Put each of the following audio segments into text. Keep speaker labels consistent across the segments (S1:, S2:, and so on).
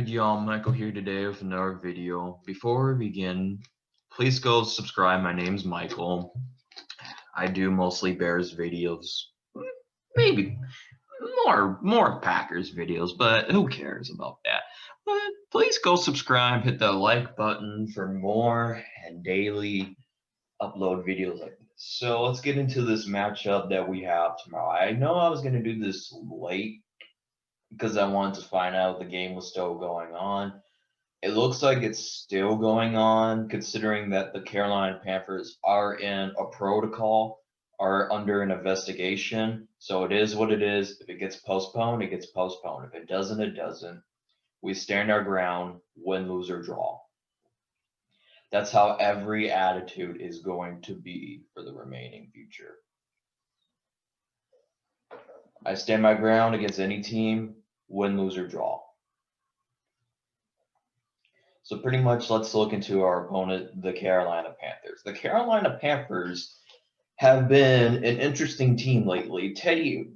S1: Alright y'all, Michael here today with another video. Before we begin, please go subscribe. My name's Michael. I do mostly Bears videos. Maybe more Packers videos, but who cares about that? But please go subscribe, hit the like button for more and daily upload videos like this. So let's get into this matchup that we have tomorrow. I know I was going to do this late because I wanted to find out if the game was still going on. It looks like it's still going on, considering that the Carolina Panthers are in a protocol, are under an investigation. So it is what it is. If it gets postponed, it gets postponed. If it doesn't, it doesn't. We stand our ground, win, lose, or draw. That's how every attitude is going to be for the remaining future. I stand my ground against any team, win, lose, or draw. So pretty much let's look into our opponent, the Carolina Panthers. The Carolina Panthers have been an interesting team lately. Teddy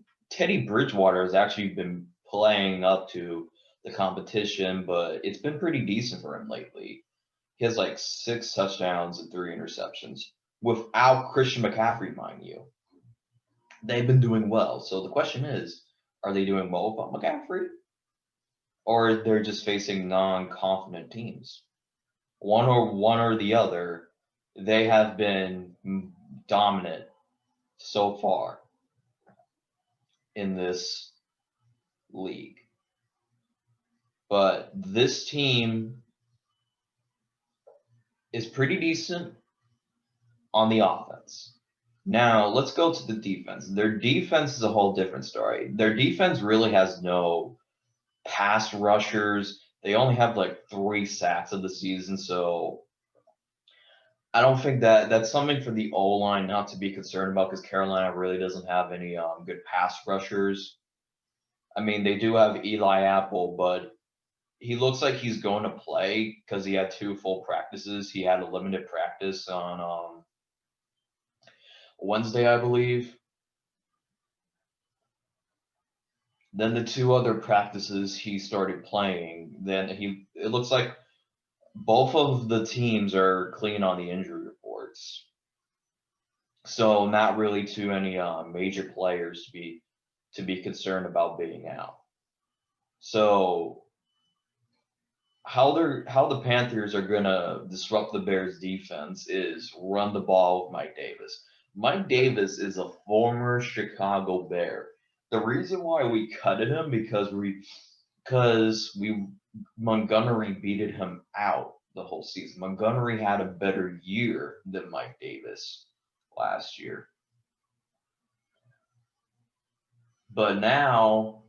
S1: Bridgewater has actually been playing up to the competition, but it's been pretty decent for him lately. He has like 6 touchdowns and 3 interceptions without Christian McCaffrey, mind you. They've been doing well. So the question is, are they doing well without McCaffrey? Or they're just facing non-confident teams? One or the other, they have been dominant so far in this league. But this team is pretty decent on the offense. Now, let's go to the defense. Their defense is a whole different story. Their defense really has no pass rushers. They only have like 3 sacks of the season, so I don't think that's something for the O-line not to be concerned about, because Carolina really doesn't have any good pass rushers. I mean, they do have Eli Apple, but he looks like he's going to play because he had 2 full practices. He had a limited practice on Wednesday, I believe. Then the 2 other practices he started playing. Then it looks like both of the teams are clean on the injury reports. So not really too many major players to be concerned about being out. So how the Panthers are gonna disrupt the Bears defense is run the ball with Mike Davis. Mike Davis is a former Chicago Bear. The reason why we cutted him because Montgomery beated him out the whole season. Montgomery had a better year than Mike Davis last year. But now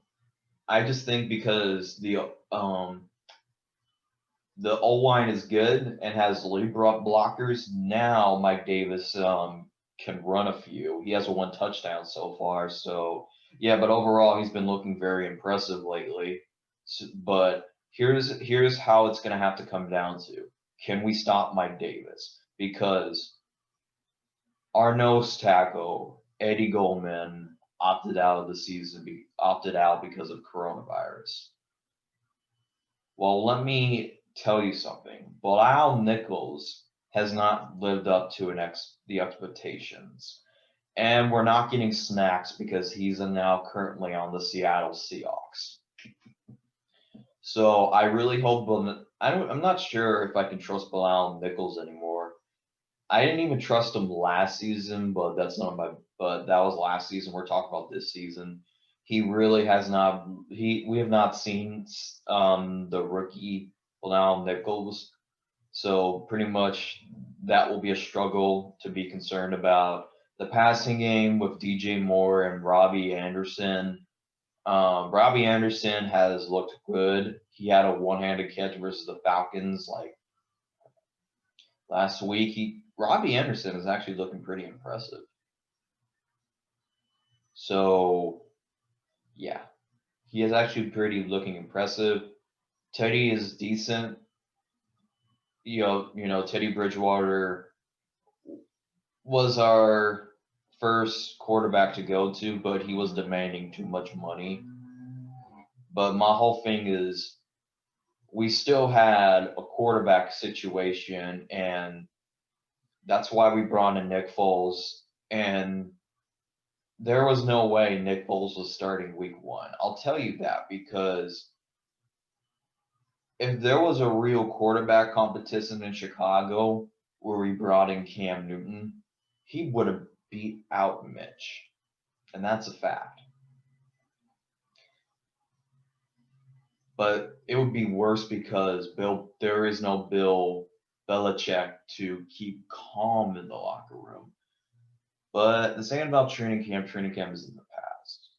S1: I just think because the O-line is good and has lead blockers, now Mike Davis can run a few. He has 1 touchdown so far. So, yeah, but overall he's been looking very impressive lately. So, but here's how it's going to have to come down to. Can we stop Mike Davis? Because our nose tackle, Eddie Goldman, opted out of the season, opted out because of coronavirus. Well, let me tell you something. Bilal Nichols has not lived up to the expectations. And we're not getting snacks because he's now currently on the Seattle Seahawks. So I really hope I'm not sure if I can trust Bilal Nichols anymore. I didn't even trust him last season, but that was last season. We're talking about this season. He really has not. We have not seen the rookie Bilal Nichols, so pretty much that will be a struggle to be concerned about. The passing game with DJ Moore and Robbie Anderson. Robbie Anderson has looked good. He had a 1-handed catch versus the Falcons like last week. Robbie Anderson is actually looking pretty impressive. So, yeah, he is actually looking impressive. Teddy is decent. You know, Teddy Bridgewater was our first quarterback to go to, but he was demanding too much money. But my whole thing is, we still had a quarterback situation, and that's why we brought in Nick Foles. And there was no way Nick Foles was starting week 1. I'll tell you that, because if there was a real quarterback competition in Chicago where we brought in Cam Newton, he would have beat out Mitch. And that's a fact. But it would be worse because there is no Bill Belichick to keep calm in the locker room. But the saying about training camp is in the past.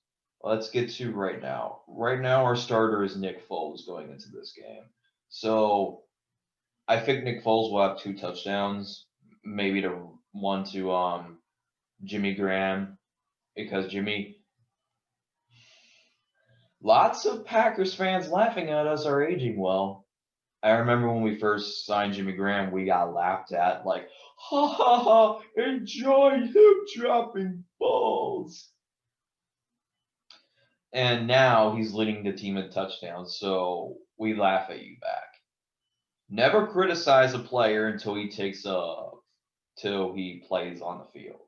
S1: Let's get to right now. Right now, our starter is Nick Foles going into this game. So I think Nick Foles will have 2 touchdowns, maybe one to Jimmy Graham, because lots of Packers fans laughing at us are aging well. I remember when we first signed Jimmy Graham, we got laughed at, like, ha ha ha, enjoy him dropping balls. And now he's leading the team in touchdowns, so we laugh at you back. Never criticize a player until he plays on the field.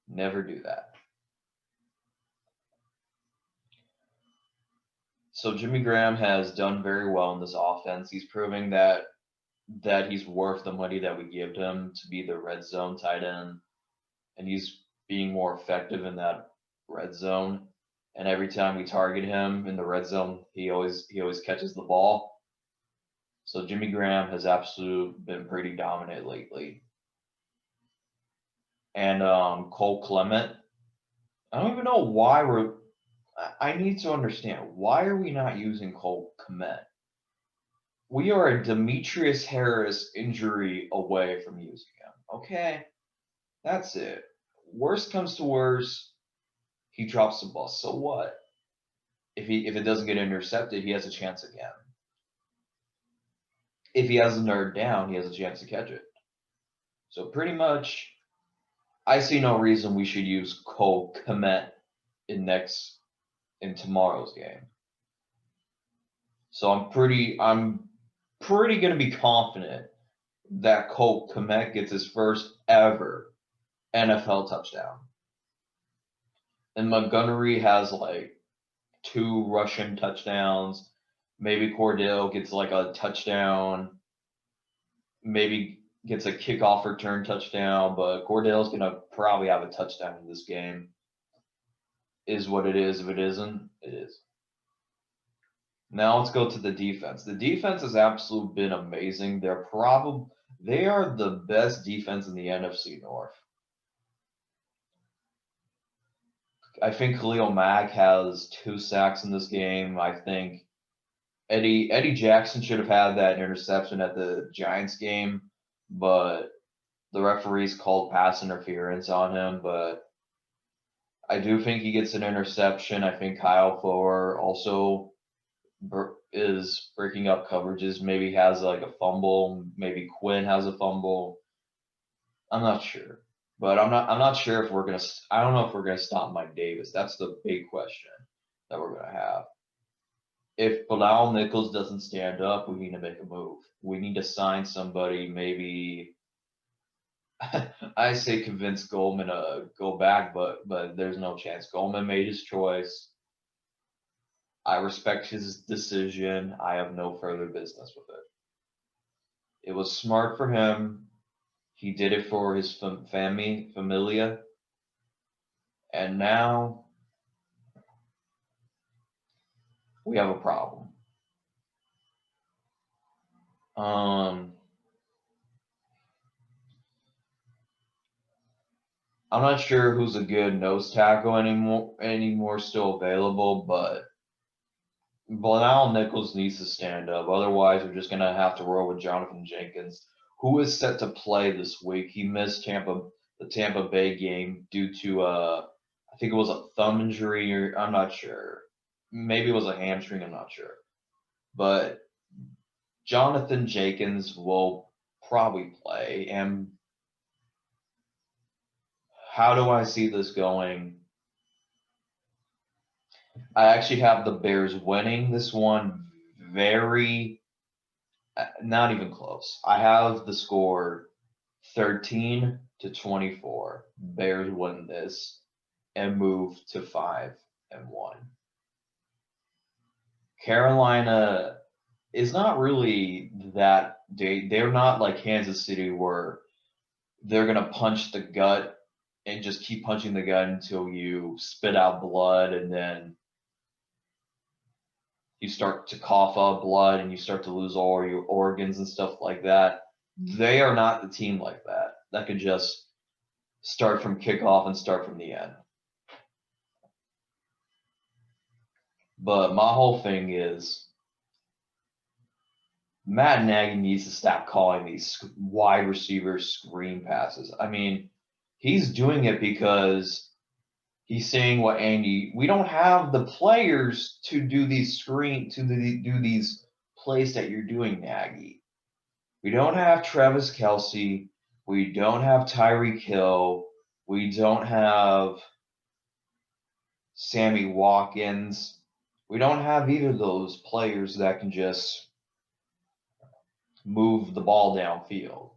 S1: Never do that. So Jimmy Graham has done very well in this offense. He's proving that he's worth the money that we give him to be the red zone tight end, and he's being more effective in that red zone. And every time we target him in the red zone, he always catches the ball. So Jimmy Graham has absolutely been pretty dominant lately. And Cole Clement, I don't even know why I need to understand, why are we not using Cole Clement? We are a Demetrius Harris injury away from using him. Okay, that's it. Worst comes to worst, he drops the ball. So what? If it doesn't get intercepted, he has a chance again. If he has a nerd down, he has a chance to catch it. So pretty much, I see no reason we should use Cole Kmet in tomorrow's game. So I'm pretty gonna be confident that Cole Kmet gets his first ever NFL touchdown. And Montgomery has like 2 rushing touchdowns. Maybe Cordell gets like a touchdown. Maybe gets a kickoff return touchdown, but Cordell's going to probably have a touchdown in this game. Is what it is. If it isn't, it is. Now let's go to the defense. The defense has absolutely been amazing. They are the best defense in the NFC North. I think Khalil Mack has 2 sacks in this game. I think Eddie Jackson should have had that interception at the Giants game, but the referees called pass interference on him. But I do think he gets an interception. I think Kyle Fuller also is breaking up coverages. Maybe has like a fumble. Maybe Quinn has a fumble. I'm not sure. But I'm not sure if I don't know if we're gonna stop Mike Davis. That's the big question that we're gonna have. If Bilal Nichols doesn't stand up, we need to make a move. We need to sign somebody, maybe I say convince Goldman to go back, but there's no chance. Goldman made his choice. I respect his decision. I have no further business with it. It was smart for him. He did it for his familia. And now we have a problem. I'm not sure who's a good nose tackle anymore still available, but Bilal Nichols needs to stand up. Otherwise, we're just going to have to roll with Jonathan Jenkins, who is set to play this week. He missed the Tampa Bay game due to, I think it was a thumb injury, or I'm not sure. Maybe it was a hamstring, I'm not sure. But Jonathan Jenkins will probably play. And how do I see this going? I actually have the Bears winning this one very, Not even close. I have the score 13-24. Bears win this and move to 5-1. Carolina is not really that they're not like Kansas City where they're gonna punch the gut and just keep punching the gut until you spit out blood and then you start to cough up blood and you start to lose all your organs and stuff like that. They are not the team like that. That could just start from kickoff and start from the end. But my whole thing is Matt Nagy needs to stop calling these wide receiver screen passes. I mean, he's doing it because he's saying what Andy, we don't have the players to do these do these plays that you're doing, Nagy. We don't have Travis Kelce. We don't have Tyreek Hill. We don't have Sammy Watkins. We don't have either of those players that can just move the ball downfield.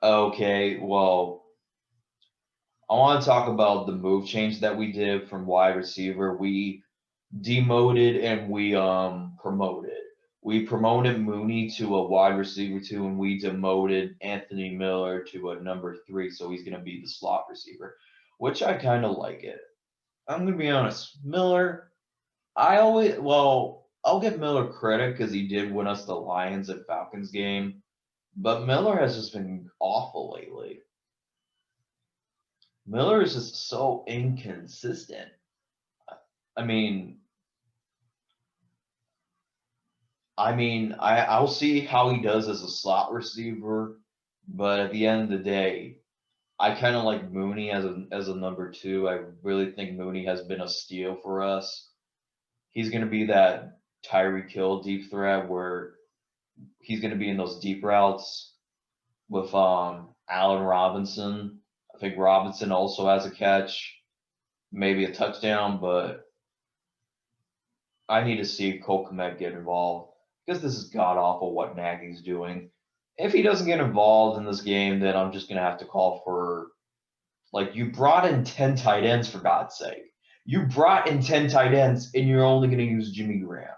S1: Okay, well, I want to talk about the move change that we did from wide receiver. We demoted and we promoted. We promoted Mooney to a wide receiver 2, and we demoted Anthony Miller to a number 3, so he's going to be the slot receiver, which I kind of like it. I'm going to be honest. Miller, I'll give Miller credit because he did win us the Lions and Falcons game, but Miller has just been awful lately. Miller is just so inconsistent. I mean, I'll see how he does as a slot receiver, but at the end of the day, I kind of like Mooney as a number 2. I really think Mooney has been a steal for us. He's going to be that Tyreek Hill deep threat where he's going to be in those deep routes with Allen Robinson. I think Robinson also has a catch, maybe a touchdown, but I need to see Cole Kmet get involved because this is god awful what Nagy's doing. If he doesn't get involved in this game, then I'm just gonna have to call for you brought in 10 tight ends for God's sake. You brought in 10 tight ends and you're only gonna use Jimmy Graham.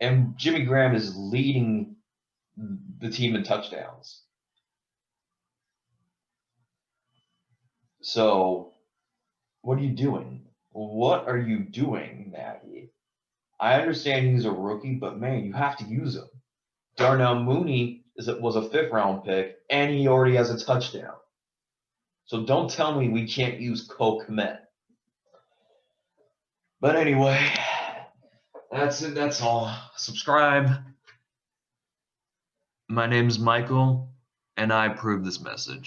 S1: And Jimmy Graham is leading the team in touchdowns. So what are you doing? What are you doing, Nagy? I understand he's a rookie, but man, you have to use him. Darnell Mooney was a 5th-round pick, and he already has a touchdown. So don't tell me we can't use Cole Kmet. But anyway, that's it. That's all. Subscribe. My name's Michael, and I approve this message.